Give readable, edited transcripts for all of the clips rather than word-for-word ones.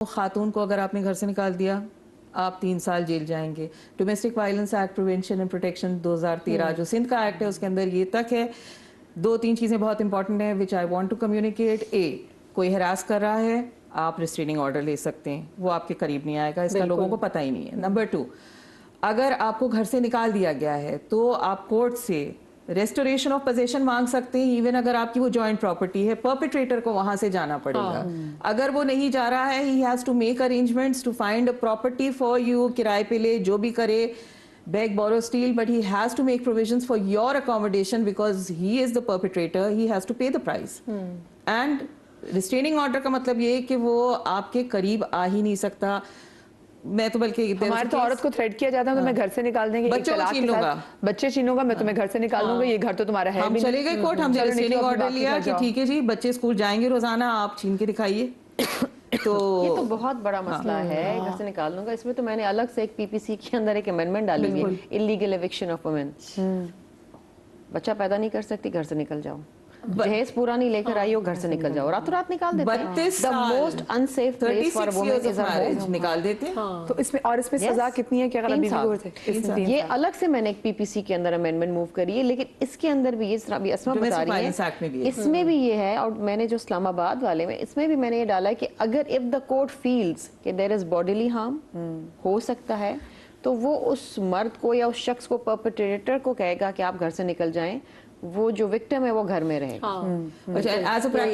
خاتون کو اگر آپ نے گھر سے نکال دیا آپ 3 سال جیل جائیں گے. Domestic violence act prevention and protection 2013 جو سندھ کا ایکٹ ہے اس کے اندر یہ تک ہے. 2-3 چیزیں بہت امپورٹنٹ ہیں وچ آئی وانٹ ٹو کمیونیکیٹ. کوئی ہراس کر رہا ہے آپ ریسٹریننگ آرڈر لے سکتے ہیں, وہ آپ کے قریب نہیں آئے گا, اس کا لوگوں کو پتہ ہی نہیں ہے. نمبر 2, اگر آپ کو گھر سے نکال دیا گیا ہے تو آپ کورٹ سے ریسٹوریشن آف پوزیشن مانگ سکتے ہیں, ایون اگر آپ کی وہ جوائنٹ پراپرٹی ہے. پرپیٹریٹر کو وہاں سے جانا پڑے گا. اگر وہ نہیں جا رہا ہے he has to make arrangements to find a property for you, کرائے پہ لے جو بھی کرے, beg, borrow, steal, but he has to make provisions for your accommodation because he is the perpetrator. He has to pay the price. And restraining order کا مطلب یہ کہ وہ آپ کے قریب آ ہی نہیں سکتا. میں تو بلکہ ہمارے تو عورت کو تھریٹ کیا جاتا ہے تو میں گھر سے نکال دیں گے, بچوں کو چھین لوں گا, بچے چھینوں گا, میں تمہیں گھر سے نکال دوں گا, یہ گھر تو تمہارا ہے. ہم چلے گئے کورٹ, ہم نے ریسٹریننگ آرڈر لیا کہ ٹھیک ہے جی بچے اسکول جائیں گے روزانہ, آپ چھین کے دکھائیے. تو یہ تو بہت بڑا مسئلہ ہے گھر سے نکال دوں گا. اس میں تو میں نے الگ سے ایک پی پی سی کے اندر ایک امینڈمنٹ ڈالی ہے, انلیگل ایوکشن آف وومن. بچہ پیدا نہیں کر سکتی, گھر سے نکل جاؤ. جہیز پورا نہیں لے کر آئی ہو, گھر سے نکل جاؤ. راتوں رات نکال دیتے ہیں. 32 The most unsafe place for a woman is her home. نکال دیتے ہیں. تو اس میں, اور اس میں سزا کتنی ہے کہ اگر ابھی بھی یہ الگ سے میں نے ایک پی پی سی کے اندر امینڈمنٹ موو کری ہے, لیکن اس کے اندر بھی یہ ابھی اسما بتا رہی ہے اس میں بھی یہ ہے. اور میں نے جو اسلام آباد والے میں اس میں بھی میں نے یہ ڈالا ہے کہ اگر if the court feels کہ there is bodily harm ہو سکتا ہے تو وہ اس مرد کو یا اس شخص کو پرپیٹریٹر کو کہے گا کہ آپ گھر سے نکل جائیں, وہ جو وکٹم ہے وہ گھر میں رہے گا,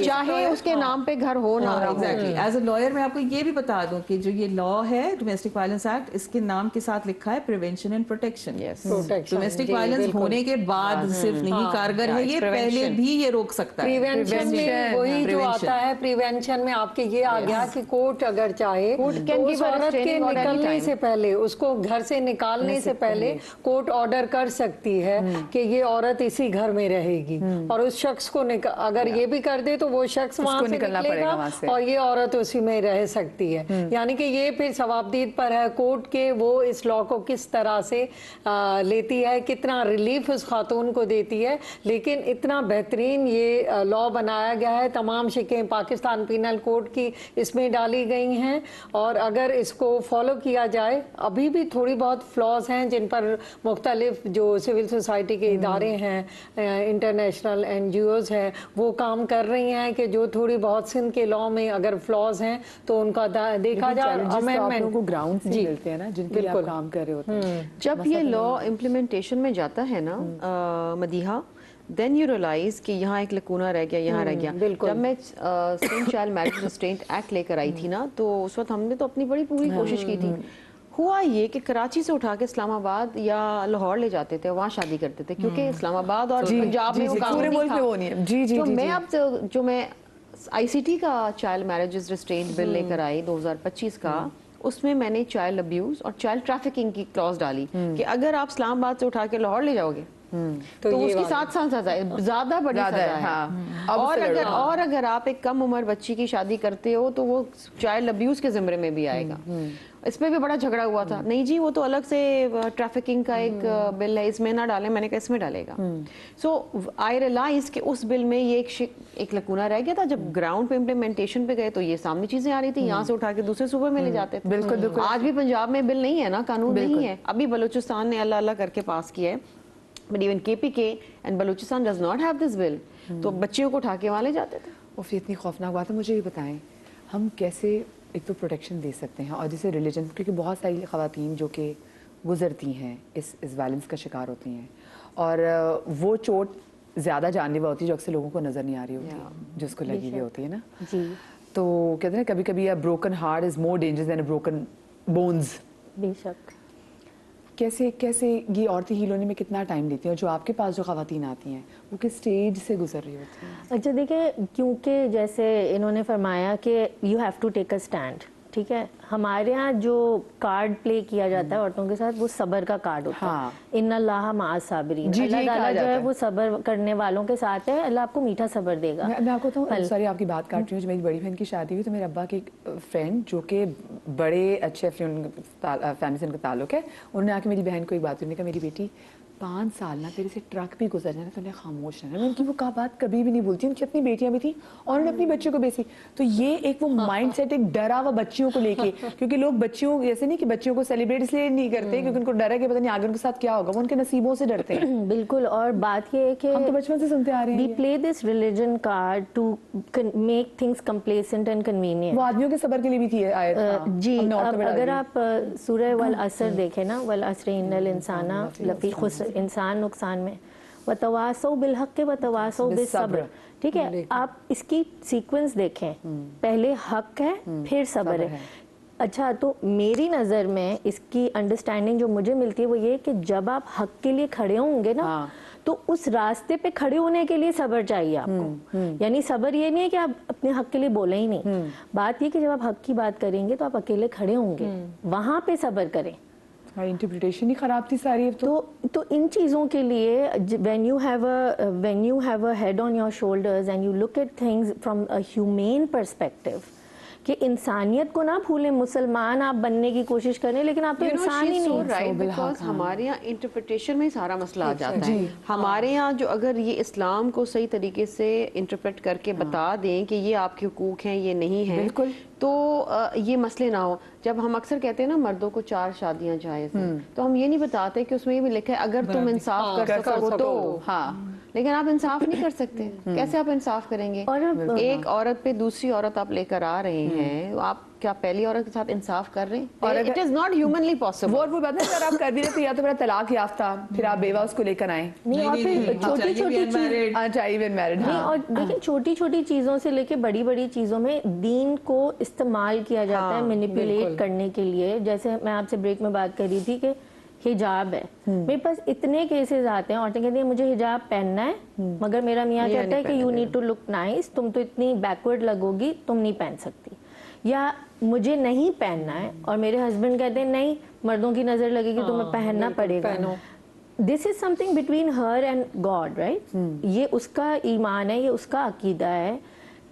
چاہے اس کے نام پہ گھر ہو نہ ہو. ایز اے لائر میں آپ کو یہ بھی بتا دوں کہ جو یہ لا ہے ڈومیسٹک وائلنس ایکٹ, اس کے نام کے ساتھ لکھا ہے prevention and protection. Domestic violence ہونے کے بعد صرف نہیں کارگر ہے, یہ پہلے بھی یہ روک سکتا ہے. پریونشن میں وہی جو آتا ہے, پریونشن میں آپ کے یہ آ گیا کہ کورٹ اگر چاہے تو اس عورت کے نکلنے سے پہلے, اس کو گھر سے نکالنے سے پہلے کورٹ آرڈر کر سکتی ہے کہ یہ عورت اسی گھر میں رہے گی, اور اس شخص کو اگر یہ بھی کر دے تو وہ شخص وہاں سے نکلے گا اور یہ عورت اسی میں رہ سکتی ہے. یعنی کہ یہ پھر ثوابدید پر ہے کورٹ کے وہ اس لا کو کس طرح سے لیتی ہے, کتنا ریلیف اس خاتون کو دیتی ہے. لیکن اتنا بہترین یہ لا بنایا گیا ہے, تمام شکیں پاکستان پینل کوڈ کی اس میں ڈالی گئی ہیں, اور اگر اس کو فالو کیا جائے, ابھی بھی تھوڑی بہت فلاز ہیں جن پر مختلف جو سول سوسائٹی کے ادارے ہیں, انٹرنیشنل این جی اوز ہیں, وہ کام کر رہی ہیں کہ جو تھوڑی بہت سندھ کے لا میں اگر فلاز ہیں تو ان کا دیکھا جائے. امینڈمنٹ کو گراؤنڈ سے ملتے ہیں نا جن کے آپ کام کر رہے ہوتے ہیں. جب یہ لا امپلیمنٹیشن میں جاتا ہے نا مدیحہ, دین یو ریلائز کہ یہاں ایک لکونہ رہ گیا, یہاں رہ گیا. جب میں Sindh child marriage restraint act لے کر آئی تھی نا, تو اس وقت ہم نے تو اپنی بڑی پوری کوشش کی تھی. ہوا یہ کہ کراچی سے اٹھا کے اسلام آباد یا لاہور لے جاتے تھے, وہاں شادی کرتے تھے, کیونکہ اسلام آباد اور پنجاب میں وہ کام نہیں تھا. تو میں اب جو میں آئی سی ٹی کا چائلڈ میرجز ریسٹرینٹ بل لے کر آئی 2025 کا, اس میں میں نے چائلڈ ابیوز اور چائلڈ ٹریفکنگ کی کلاس ڈالی کہ اگر آپ اسلام آباد سے اٹھا کے لاہور لے جاؤ گے تو اس کی 7 سال سزا ہے, زیادہ بڑی سزا ہے. اور اگر آپ ایک کم عمر بچی کی شادی کرتے ہو تو وہ چائلڈ ابیوز کے زمرے میں بھی آئے گا. اس پہ بھی بڑا جھگڑا ہوا تھا, نہیں جی وہ تو الگ سے ٹریفکنگ کا ایک بل ہے, اس میں نہ ڈالیں. میں نے کہا اس میں ڈالے گا. سو آئی ریلائز کہ اس بل میں یہ ایک لکونہ رہ گیا تھا. جب گراؤنڈ پہ امپلیمنٹیشن پہ گئے تو یہ سامنے چیزیں آ رہی تھی, یہاں سے اٹھا کے دوسرے صوبے میں لے جاتے تھے. بالکل. آج بھی پنجاب میں بل نہیں ہے نا, قانون نہیں ہے. ابھی بلوچستان نے اللہ اللہ کر کے پاس کیا ہے, but even KPK and Balochistan does not have this bill. تو بچیوں کو اٹھا کے وہاں لے جاتے تھے. اور اتنی خوفناک بات ہے. مجھے یہ بتائیں ہم کیسے ایک تو پروٹیکشن دے سکتے ہیں, اور جیسے ریلیجن, کیونکہ بہت ساری خواتین جو کہ گزرتی ہیں اس وائلنس کا شکار ہوتی ہیں, اور وہ چوٹ زیادہ جان لیوا ہوتی ہے جو اکثر لوگوں کو نظر نہیں آ رہی ہوتی, جو اس کو لگی ہوئی ہوتی ہے نا. تو کہتے ہیں کبھی کبھی broken heart is more dangerous than broken bones. بے شک. کیسے یہ عورتیں ہیل ہونے میں کتنا ٹائم لیتی ہیں, اور جو آپ کے پاس جو خواتین آتی ہیں وہ کس سٹیج سے گزر رہی ہوتی ہیں؟ اچھا دیکھیں, کیونکہ جیسے انہوں نے فرمایا کہ you have to take a stand, ٹھیک ہے. ہمارے ہاں جو کارڈ پلے کیا جاتا ہے عورتوں کے ساتھ وہ صبر کا کارڈ ہوتا ہے. ان اللہ مع الصابرین, اللہ تعالیٰ جو ہے وہ صبر کرنے والوں کے ساتھ ہے, اللہ آپ کو میٹھا صبر دے گا. میں آپ کو تو سوری آپ کی بات کاٹ رہی ہوں. جو میری بڑی بہن کی شادی ہوئی تو میرے ابا کی ایک فرینڈ جو کہ بڑے اچھے فیملی سے ان کا تعلق ہے, انہوں نے آ کے میری بہن کو ایک بات, انہوں نے کہا میری بیٹی 5 साल ना तेरे से ट्रक भी गुजर जाए तूने खामोश रहना। मैं उनकी वो कहा बात कभी भी नहीं भूलती, उनकी अपनी बेटियां भी थी और उन्होंने अपनी बच्चों को बेची। तो ये एक वो माइंड सेट, एक डरा हुआ बच्चियों को लेके, क्योंकि लोग बच्चियों जैसे नहीं कि बच्चियों को सेलिब्रेट इसलिए नहीं करते क्योंकि उनको डर है कि पता नहीं आगे उनके साथ क्या होगा, वो उनके नसीबों से डरते हैं। बिल्कुल। और बात ये है कि हम तो बचपन से सुनते आ रहे हैं we play this religion card to make things complacent and convenient. वो आदमियों के सबर के लिए भी थी आयत। जी, अब अगर आप सूरह वल असर देखें ना, वल असर इन्नल इंसाना लफी खुस्र, इंसान नुकसान में, वतवासौ बिल हक़ वतवासौ बिस सब्र, ठीक है। आप इसकी सीक्वेंस देखें, पहले हक है फिर सब्र है। अच्छा, तो मेरी नज़र में इसकी अंडरस्टैंडिंग जो मुझे मिलती है वो ये कि जब आप हक के लिए खड़े होंगे ना, तो उस रास्ते पे खड़े होने के लिए सब्र चाहिए आपको। यानी सब्र ये नहीं है कि आप अपने हक के लिए बोले ही नहीं, बात ये कि जब आप हक की बात करेंगे तो आप अकेले खड़े होंगे, वहां पे सब्र करें। इंटरप्रिटेशन ही खराब थी सारी। तो इन चीज़ों के लिए when you have a head on your shoulders and you look at things from a humane perspective, कि इंसानियत को ना भूलें, मुसलमान आप बनने की कोशिश करें लेकिन आप तो इंसान ही नहीं। राइट, बिकॉज हमारे यहाँ इंटरप्रिटेशन में ही सारा मसला आ जाता है। हमारे यहाँ जो अगर ये इस्लाम को सही तरीके से इंटरप्रेट करके बता दें कि ये आपके हुकूक हैं, ये नहीं है, बिल्कुल, तो ये मसले ना हो। जब हम अक्सर कहते हैं ना मर्दों को 4 शादियां जायज़ हैं, तो हम ये नहीं बताते कि उसमें ये भी लिखा है अगर तुम इंसाफ कर सको तो। हाँ, लेकिन आप इंसाफ नहीं कर सकते। कैसे आप इंसाफ करेंगे? और एक औरत पे दूसरी औरत आप लेकर आ रहे हैं, आप क्या पहली औरत के साथ इंसाफ कर रहे हैं? और it is not humanly possible. वो बात है, अगर आप कर भी रहे तो या तो मेरा तलाक याफ्ता, फिर आप बेवा उसको लेकर आए, नहीं, और फिर छोटी छोटी मैरिड। और देखिए, छोटी छोटी चीजों से लेके बड़ी बड़ी चीजों में दीन को इस्तेमाल किया जाता है मैनिपुलेट करने के लिए। जैसे मैं आपसे ब्रेक में बात कर रही थी कि हिजाब है, मेरे पास इतने केसेस आते हैं, औरतें कहती हैं मुझे हिजाब पहनना है, मगर मेरा मियाँ कहता है कि you need to look nice, तुम तो इतनी बैकवर्ड लगोगी, तुम नहीं पहन सकती। या मुझे नहीं पहनना है और मेरे हस्बैंड कहते हैं नहीं, मर्दों की नजर लगेगी, तुम्हें पहनना पड़ेगा। This is something between her and God, right? ये उसका ईमान है, ये उसका अकीदा है।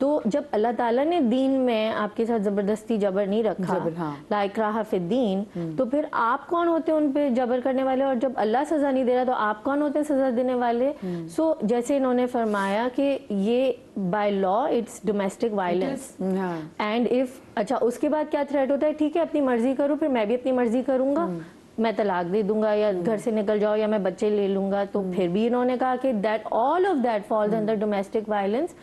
तो जब अल्लाह ताला ने दीन में आपके साथ जबरदस्ती जबर नहीं रखा, ला इक्राहा फिद्दीन, तो फिर आप कौन होते हैं उन पे जबर करने वाले? और जब अल्लाह सजा नहीं दे रहा तो आप कौन होते हैं सजा देने वाले? सो जैसे इन्होंने फरमाया कि ये by law it's domestic violence and if, अच्छा उसके बाद क्या थ्रेट होता है? ठीक है, अपनी मर्जी करो, फिर मैं भी अपनी मर्जी करूंगा, मैं तलाक दे दूंगा या घर से निकल जाओ या मैं बच्चे ले लूंगा। तो फिर भी इन्होंने कहा कि that all of that falls under domestic violence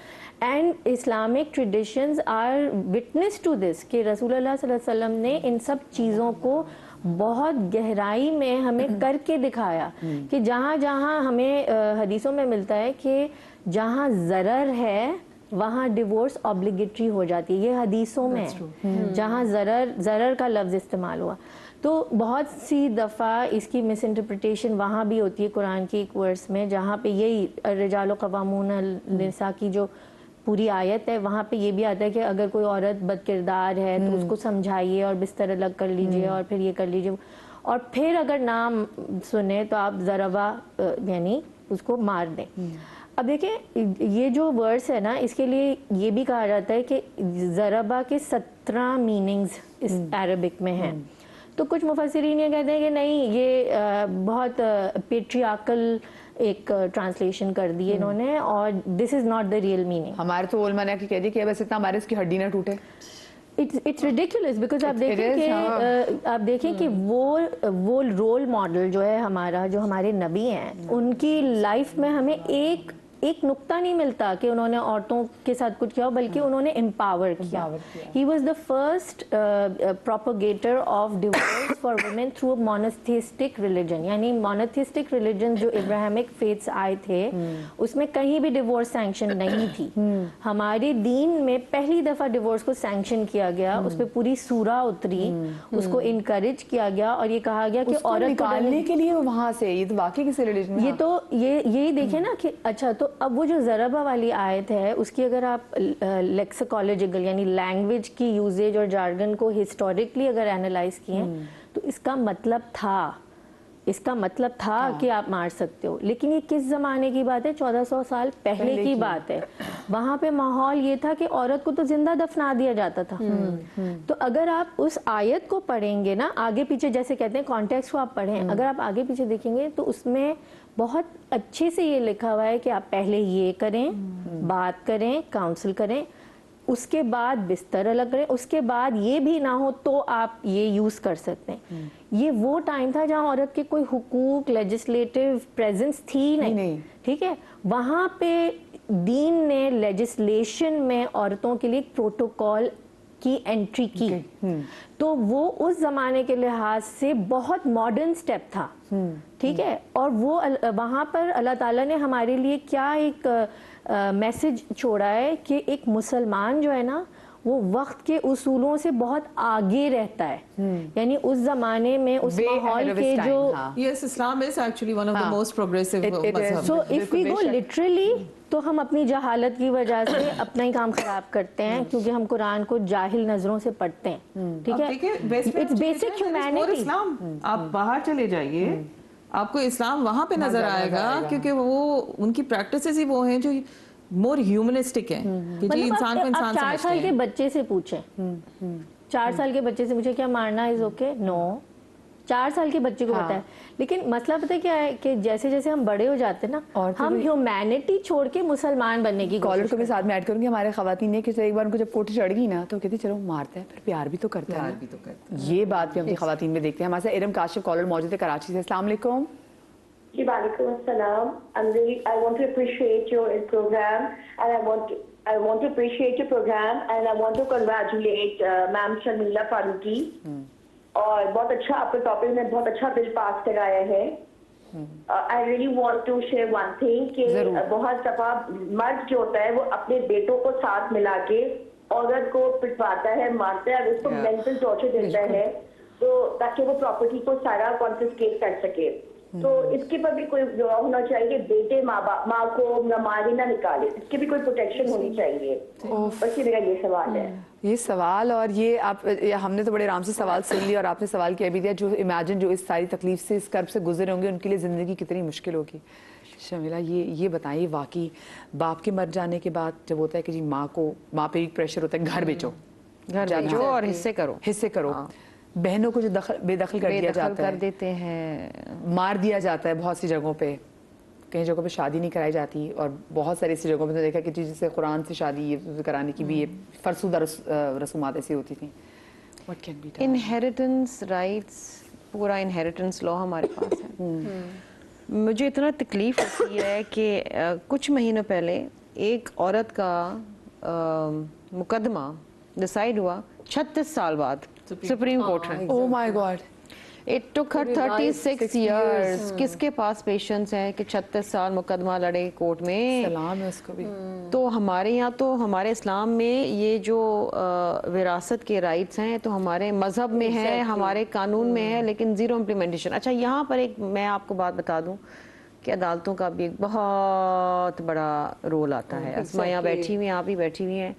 and Islamic traditions are witness to this, कि रसूलुल्लाह सल्लल्लाहु अलैहि वसल्लम ने इन सब चीज़ों को बहुत गहराई में हमें करके दिखाया कि जहाँ जहाँ हमें हदीसों में मिलता है कि जहाँ ज़रर है वहाँ डिवोर्स ऑब्लिगेटरी हो जाती है। ये हदीसों में जहाँ ज़रर का लफ्ज़ इस्तेमाल हुआ। तो बहुत सी दफ़ा इसकी मिस इंटरप्रिटेशन वहाँ भी होती है कुरान की एक वर्स में, जहाँ पे यही रिजाल क़वामून निसा की जो पूरी आयत है, वहाँ पे ये भी आता है कि अगर कोई औरत बदकिरदार है तो उसको समझाइए और बिस्तर अलग कर लीजिए और फिर ये कर लीजिए, और फिर अगर नाम सुने तो आप ज़रबा यानी उसको मार दें। अब देखिए, ये जो वर्स है ना, इसके लिए ये भी कहा जाता है कि ज़रबा के 17 मीनिंग्स इस अरबिक में हैं। तो कुछ मुफस्सिरीन ये कहते हैं कि नहीं, ये बहुत पेट्रियार्कल एक ट्रांसलेशन कर दी इन्होंने और this is not the real meaning. हमारे तो ओलमाना की कह दी कि बस इतना हमारे इसकी हड्डी ना टूटे। इट्स रिडिकुलस बिकॉज आप देखें कि वो रोल मॉडल जो है हमारा, जो हमारे नबी हैं, उनकी लाइफ में हमें एक नुक्ता नहीं मिलता कि उन्होंने औरतों के साथ कुछ किया, बल्कि उन्होंने एम्पावर किया। He was the first propogator of divorce for women through monotheistic religion. यानी मोनोथेइस्टिक रिलीजन जो इब्राहिमिक फेथ्स आए थे उसमें कहीं भी डिवोर्स सैंक्शन नहीं थी। हमारे दीन में पहली दफा डिवोर्स को सैंक्शन किया गया, उस पर पूरी सूरा उतरी, उसको इनकरेज किया गया और ये कहा गया कि औरत निकालने के लिए वहां से, ये तो वाकई किसी रिलीजन में, ये तो यही देखिए ना कि अच्छा, तो अब वो जो ज़रबा वाली आयत है उसकी अगर आप लेक्सिकोलॉजिकल यानी लैंग्वेज की यूजेज और जार्गन को हिस्टोरिकली अगर एनालाइज किए तो इसका मतलब था इसका मतलब था कि आप मार सकते हो, लेकिन ये किस ज़माने की बात है? 1400 साल पहले की बात है। वहाँ पे माहौल ये था कि औरत को तो जिंदा दफना दिया जाता था। तो अगर आप उस आयत को पढ़ेंगे ना, आगे पीछे जैसे कहते हैं कॉन्टेक्स्ट को आप पढ़ें, अगर आप आगे पीछे देखेंगे तो उसमें बहुत अच्छे से ये लिखा हुआ है कि आप पहले ये करें, बात करें, काउंसिल करें, उसके बाद बिस्तर अलग करें, उसके बाद ये भी ना हो तो आप ये यूज कर सकते हैं। ये वो टाइम था जहां औरत के कोई हुकूक, लेजिस्लेटिव प्रेजेंस थी नहीं। ठीक है, वहां पे दीन ने लेजिस्लेशन में औरतों के लिए एक प्रोटोकॉल की एंट्री की। तो वो उस जमाने के लिहाज से बहुत मॉडर्न स्टेप था। ठीक है, और वो वहां पर अल्लाह ताला ने हमारे लिए क्या एक मैसेज छोड़ा है कि एक मुसलमान जो है ना, वो वक्त के उसूलों से बहुत आगे रहता है। यानी उस जमाने में उस माहौल के जो Yes, Islam is actually one of the most progressive mazhab. So if we go literally, तो हम अपनी जहालत की वजह से अपना ही काम खराब करते हैं, क्योंकि हम कुरान को जाहिल नजरों से पढ़ते हैं। ठीक है, इट्स बेसिक ह्यूमैनिटी। आप बाहर चले जाइए, आपको इस्लाम वहां पे नजर आएगा, क्योंकि वो उनकी प्रैक्टिसेस ही वो हैं जो मोर ह्यूमनिस्टिक है, कि जी इंसान को इंसान समझते हैं। 4 साल के बच्चे से पूछें, 4 साल के बच्चे से पूछे क्या मारना इज ओके? नो, 4 साल के बच्चे को पता है। लेकिन मसला पता है क्या है कि जैसे जैसे हम बड़े हो जाते हैं ना, हम ह्यूमैनिटी छोड़ के मुसलमान बनने की कॉलर को भी साथ में ऐड करूंगी। हमारे खवातीन ने कि एक बार उनको जब कोठी चढ़ गई ना, तो कहती चलो मारते हैं, फिर प्यार भी तो करते हैं। ये बात भी अपनी खवातीन में देखते हैं। हमारे साथ इरम काशिफ कॉलर मौजूद है कराची से। अस्सलाम वालेकुम। जी वालेकुम अस्सलाम। I want to appreciate your program and I want to appreciate your program and I want to congratulate ma'am Sharmila Farooqui. और बहुत अच्छा आपके टॉपिक में बहुत अच्छा बिल पास कराया है। I really want to share one thing कि बहुत दफा मर्द जो होता है वो अपने बेटों को साथ मिला के औरत को पिटवाता है, मारता है, उसको मेंटल टॉर्चर देता है, तो ताकि वो प्रॉपर्टी को सारा कॉन्फिस्केट कर सके। तो इसके पर भी कोई होना चाहिए कि बेटे माँ को न मारे ना निकाले, इसकी भी कोई प्रोटेक्शन होनी चाहिए। बस ये मेरा ये सवाल है। ये सवाल, और ये आप हमने तो बड़े आराम से सवाल सुन लिया और आपने सवाल कह भी दिया। जो इमेजिन जो इस सारी तकलीफ से, इस कर्ब से गुजरे होंगे, उनके लिए ज़िंदगी कितनी मुश्किल होगी। शर्मिला, ये बताइए, वाकई बाप के मर जाने के बाद जब होता है कि जी माँ पे एक प्रेशर होता है, घर बेचो और हिस्से करो। बहनों को जो बेदखल कर दिया जाता है, कर देते हैं, मार दिया जाता है बहुत सी जगहों पे, कई जगहों पे शादी नहीं कराई जाती, और बहुत सारी ऐसी जगहों पे तो देखा कि जिससे कुरान से शादी कराने की भी ये फरसुदा रसूमात ऐसी होती थी। What can be done? Inheritance rights, पूरा इनहेरिटेंस लॉ हमारे पास है। मुझे इतना तकलीफ होती है कि कुछ महीनों पहले एक औरत का मुकदमा डिसाइड हुआ 36 साल बाद सुप्रीम कोर्ट में। Oh my God! It took her 36 years. किसके पास पेशेंस है कि 36 साल मुकदमा लड़े कोर्ट में? सलाम है उसको भी। तो हमारे यहाँ तो हमारे इस्लाम में ये जो विरासत के राइट्स हैं तो हमारे मजहब में है, हमारे कानून में है, लेकिन जीरो इम्प्लीमेंटेशन। अच्छा, यहाँ पर एक मैं आपको बात बता दूं कि अदालतों का भी एक बहुत बड़ा रोल आता है। अस्मा यहाँ बैठी हुई हैं, आप ही बैठी हुई हैं।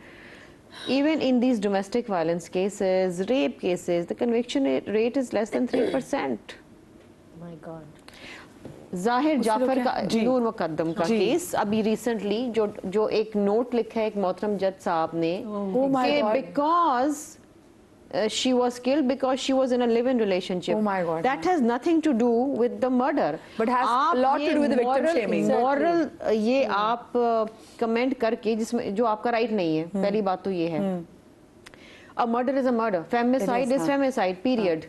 Even in these domestic violence cases, rape cases, the conviction rate is less than 3%. My God. जाहिर जाफर का नूर मुकद्दम का केस अभी रिसेंटली जो एक नोट लिखा है एक मोहतरम जज साहब ने कि because she was killed because she was in a live-in relationship. Oh my God. That has nothing to do with the murder. But has a lot to do with the victim shaming. Moral ये आप comment करके जिसमें जो आपका right नहीं है, पहली बात तो ये है। A murder is a murder. Femicide is femicide. Period.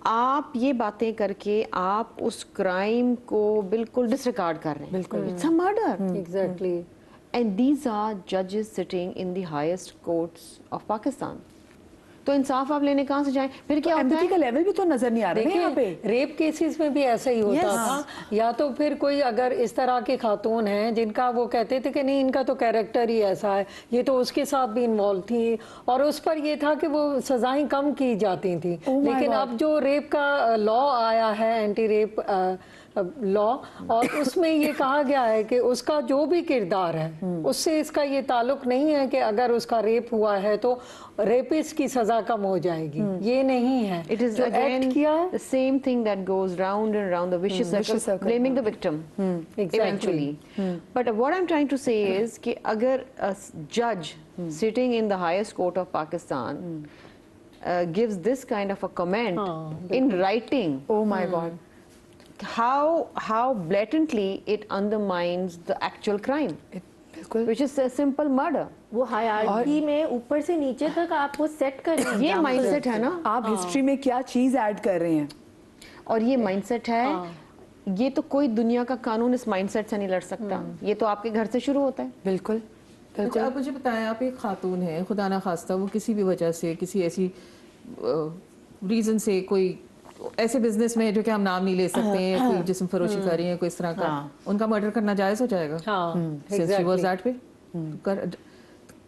आप ये बातें करके आप उस क्राइम को बिल्कुल डिसरिगार्ड कर रहे हैं। बिल्कुल। It's a murder. Exactly. And these are judges sitting in the highest courts of Pakistan. तो इंसाफ आप लेने कहाँ से जाएं? फिर क्या होता है? का लेवल भी तो नजर नहीं आ रहा है यहाँ पे। रेप केसेस में भी ऐसा ही होता था। या तो फिर कोई अगर इस तरह के खातून हैं जिनका वो कहते थे कि नहीं इनका तो कैरेक्टर ही ऐसा है, ये तो उसके साथ भी इन्वॉल्व थी, और उस पर ये था कि वो सजाएं कम की जाती थी। लेकिन अब जो रेप का लॉ आया है, एंटी रेप लॉ, और उसमें ये कहा गया है कि उसका जो भी किरदार है उससे इसका ये ताल्लुक नहीं है कि अगर उसका रेप हुआ है तो रेपिस्ट की सजा कम हो जाएगी, ये नहीं है। It is जो again act किया है the same thing that goes round and round, the vicious circle, blaming the victim eventually. But what I'm trying to say is कि अगर a judge sitting in the highest court of Pakistan gives this kind of a comment in writing, oh my God, how blatantly it undermines the actual crime, बिल्कुल which is a simple murder. वो hierarchy में ऊपर से नीचे तक आपको set करना है। ये माइंडसेट है ना, आप हिस्ट्री में क्या चीज ऐड कर रहे हैं, और ये माइंडसेट है, ये तो कोई दुनिया का कानून इस माइंडसेट से नहीं लड़ सकता, ये तो आपके घर से शुरू होता है। बिल्कुल अच्छा, आप मुझे बताएं, आप एक खातून हैं, खुदा ना खास्ता वो किसी भी वजह से, किसी ऐसी रीज़न से कोई ऐसे बिजनेस में जो कि हम नाम नहीं ले सकते हैं, कोई जिस्म फरोशी कर रही है, कोई इस तरह का, उनका मर्डर करना जायज़ हो जाएगा? Since she was that way?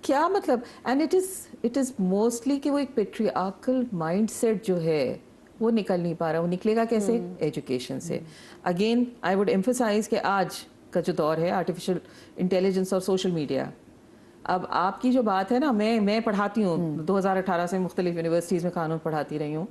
क्या मतलब, एंड इट इज़ मोस्टली कि वो एक पेट्रियार्कल माइंडसेट जो है वो निकल नहीं पा रहा। वो निकलेगा कैसे? एजुकेशन से। अगेन आई वुड एम्फसाइज कि आज का जो दौर है आर्टिफिशियल इंटेलिजेंस और सोशल मीडिया, अब आपकी जो बात है ना, मैं पढ़ाती हूँ 2018 से मुख्तलिफ यूनिवर्सिटीज़ में कानून पढ़ाती रही हूँ,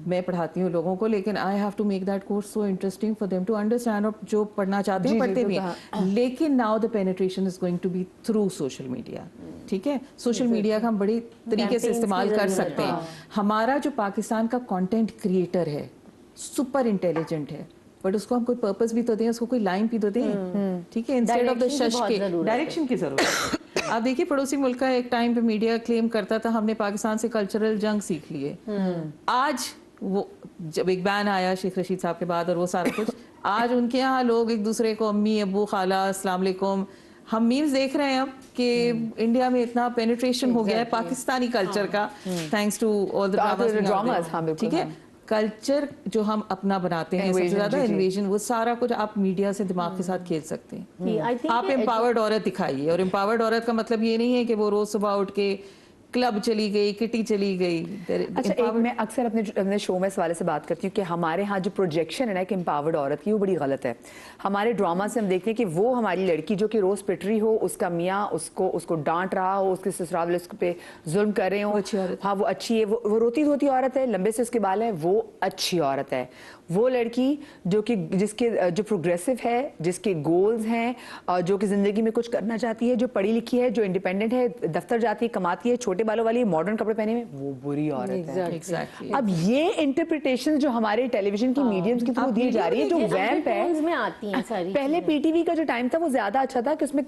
मैं पढ़ाती हूँ लोगों को, लेकिन I have to make that course so interesting for them to understand, और जो पढ़ना चाहते हैं पढ़ते भी हैं, लेकिन now the penetration is going to be through social media. ठीक है, सोशल मीडिया का हम बड़ी तरीके से इस्तेमाल कर सकते हैं। हमारा जो पाकिस्तान का कंटेंट क्रिएटर है सुपर इंटेलिजेंट है, बट उसको हम कोई पर्पस भी तो दें, उसको कोई लाइन भी तो दें। ठीक है, इंस्टेड ऑफ द शश के डायरेक्शन की जरूरत है। आप देखिए, पड़ोसी मुल्क का एक टाइम पे मीडिया क्लेम करता था हमने पाकिस्तान से कल्चरल जंग सीख लिए। आज वो जब एक बैन आया शेख रशीद साहब के बाद और वो सारा कुछ, आज उनके यहाँ लोग एक दूसरे को अम्मी अब्बू खाला अस्सलाम वालेकुम, हम मीम्स देख रहे हैं अब कि इंडिया में इतना पेनिट्रेशन हो गया है पाकिस्तानी कल्चर का, thanks to all the dramas. ठीक है, कल्चर जो हम अपना बनाते हैं, सबसे ज्यादा इन्वेजन, वो सारा कुछ आप मीडिया से दिमाग के साथ खेल सकते हैं। आप एम्पावर्ड औरत दिखाइए, और एम्पावर्ड औरत का मतलब ये नहीं है कि वो रोज सुबह उठ के क्लब चली गई, किटी चली गई। अच्छा, एक मैं अक्सर अपने शो में इस वाले से बात करती हूँ कि हमारे यहाँ जो प्रोजेक्शन है ना कि एम्पावर्ड औरत की, वो बड़ी गलत है। हमारे ड्रामा से हम देखते हैं कि वो हमारी लड़की जो कि रोज पिट रही हो, उसका मियाँ उसको डांट रहा हो, उसके ससुराल वाले उसके पे जुल्म कर रहे हो, हाँ वो अच्छी है, वो रोती धोती औरत है, लंबे से उसके बाल है, वो अच्छी औरत है। वो लड़की जो कि जो प्रोग्रेसिव है, जिसके गोल्स हैं, जो कि जिंदगी में कुछ करना चाहती है, जो पढ़ी लिखी है, जो इंडिपेंडेंट है, दफ्तर जाती है, कमाती है, छोटे बालों वाली, मॉडर्न कपड़े पहने में, वो बुरी औरत है। Exactly. अब ये इंटरप्रिटेशन जो हमारे टेलीविजन की मीडियम्स के थ्रू दी जा रही है, जो वैम्प है में आती हैं सारी। पहले पीटीवी का जो टाइम था वो ज्यादा अच्छा था कि उसमें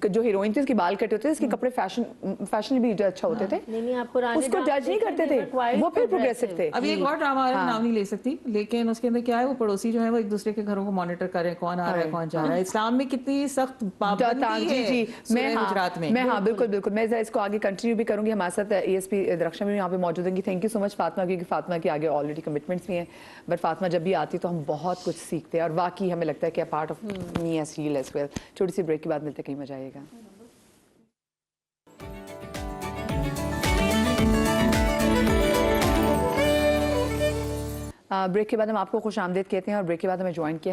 जो हीरोइन थी उसके बाल कटे होते थे, उसके कपड़े फैशन भी अच्छा होते थे, उसको जज नहीं करते थे, वो फिर प्रोग्रेसिव थे। अभी एक और ड्रामा नाम नहीं ले सकती, लेकिन उसके अंदर क्या है, वो पड़ोसी जो है वो एक दूसरे के घरों को मॉनिटर कर रहे हैं, कौन आ रहा है कौन जा रहा है। इस्लाम में कितनी सख्त पाबंदी है गुजरात में। मैं हाँ बिल्कुल मैं इसको आगे कंटिन्यू भी करूंगी। हमारे साथ ESP दरख्शा भी यहाँ पे मौजूद होंगी। Thank you so much Fatima, क्योंकि फातिमा के आगे ऑलरेडी कमिटमेंट्स भी हैं, बट फातिमा जब भी आती है तो हम बहुत कुछ सीखते हैं, और वाकई हमें लगता है कि part of me as real as well. छोटी सी ब्रेक के बाद मिलते, कहीं मजा आएगा। ब्रेक के बाद हम आपको खुश आमदीद कहते हैं, और ब्रेक के बाद हमें ज्वाइन किया